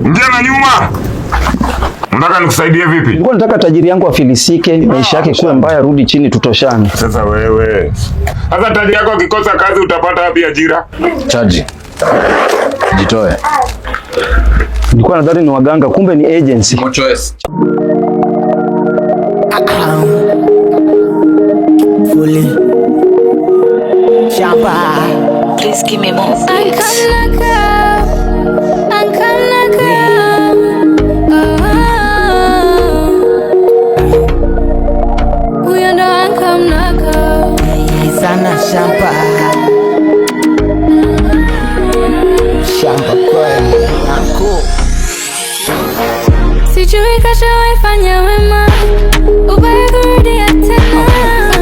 Ingia na nyuma. Unataka nikusaidie vipi? Nilikuwa nataka tajiri yangu afilisike, maisha yake kuwe mbaya, rudi chini tutoshane. Sasa wewe. Sasa tajiri yako akikosa kazi utapata wapi ajira? Chaji. Jitoe. Nilikuwa nadhani ni waganga, kumbe ni agency. No choice. Fully. Shamba. Please give me more. Sana shamba. Shamba kweli. Anko. Sijui kashawaifanya wema, ubaya kurudia tena.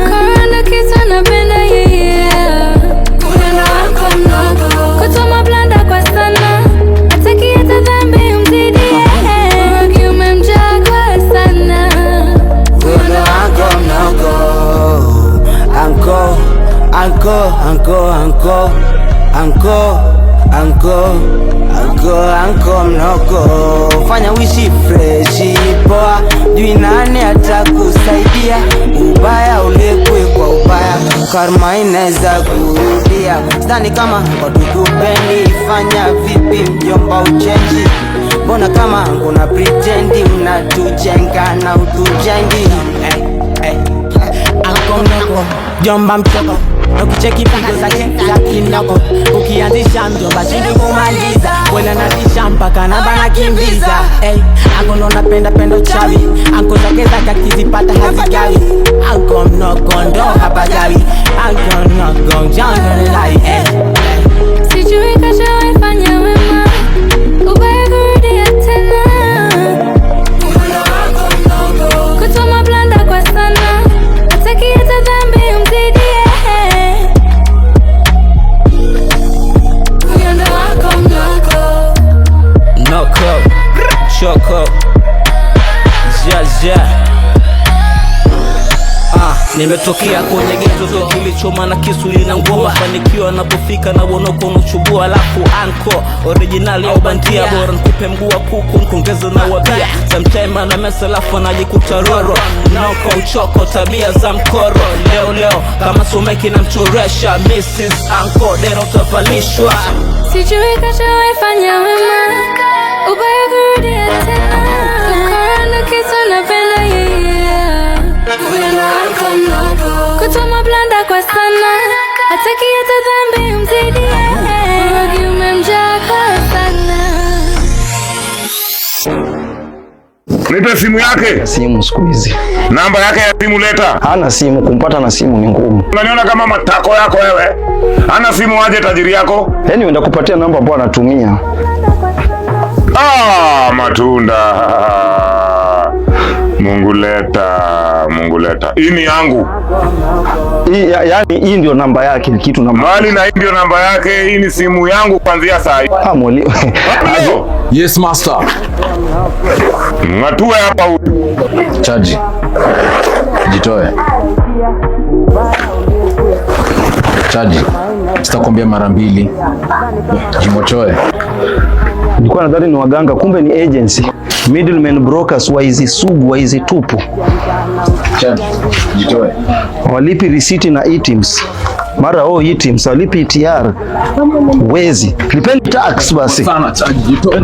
Korona kitu napenda yeye. Upendo wako mdogo, kutuma blanda kwa sana. Hataki hata dhambi umzidie. Rogi umemjaa kwa sana. Upendo wako mdogo. Anko, anko, anko, anko, anko, anko, anko, anko mnoko. Fanya wishi freshi poa, jui nani atakusaidia. Ubaya ulekwe kwa ubaya, karma inaweza kurudia. Sidhani kama watukupendi, fanya vipi mjomba uchenji. Mbona kama kuna pretendi, unatujenga na utujengi. Anko mnoko, jomba mchoko, ukicheki pigo zake za kinoko. Ukianzisha mjomba shindi kumaliza, wena natisha mpaka namba nakimbiza. Anko ndo napenda pendo chawi, anko zake zaka kizipata hazigawi. Anko mnoko ndo hapagawi, anko mnoko jango nilai. Sijui kashawaifanya wema, ubaya kurudia tena. Upendo wako mdogo, kutuma blanda kwa sana. Hataki hata dhambi umzidie. Upendo wako mdogo. Noko, choko, jaja. Nimetokea kwenye geto kilichoma na kisu lina ngoma. Fanikiwa napofika na wonoko unachubua. Alafu anko original ya ubandia, bora nikupe mguu wa kuku nkongeza na wabia. Sometime na mesa alafu anajikuta roro. Noko uchoko tabia za mkoro. Leo kama someki na mchoresha. Mrs. Anko dero utavalishwa. Sijui kashawaifanya wema, ubaya kurudia tena. Korona kitu napenda yeye. Upendo wako mdogo, kutuma blanda kwa sana. Hataki hata dhambi umzidie. Rogi umemjaa kwa sana. Nipe simu yake. Simu siku hizi. Namba yake ya simu leta. Hana simu, kumpata na simu ni ngumu. Unaniona kama matako yako wewe? Hana simu aje tajiri yako? Yaani uenda kupatia namba ambayo anatumia. Matunda. Mungu leta. Hii ni yangu. Yaani hii ndio namba yake, kitu namba. Mali na hii ndio namba yake, hii ni simu yangu kuanzia saa hii. Mwalimu. Yes master. Ngatue hapa huyu. Chaji. Jitoe. Chaji. Sitakwambia mara mbili. Jimochoe. Nilikuwa nadhani ni waganga, kumbe ni agency. Middlemen brokers, waizi sugu, waizi tupu. Chaji. Jitoe. Walipi risiti na e-teams. Mara e-teams, walipi ETR. Wezi. Lipeni tax basi. Sana Chaji. Jitoe.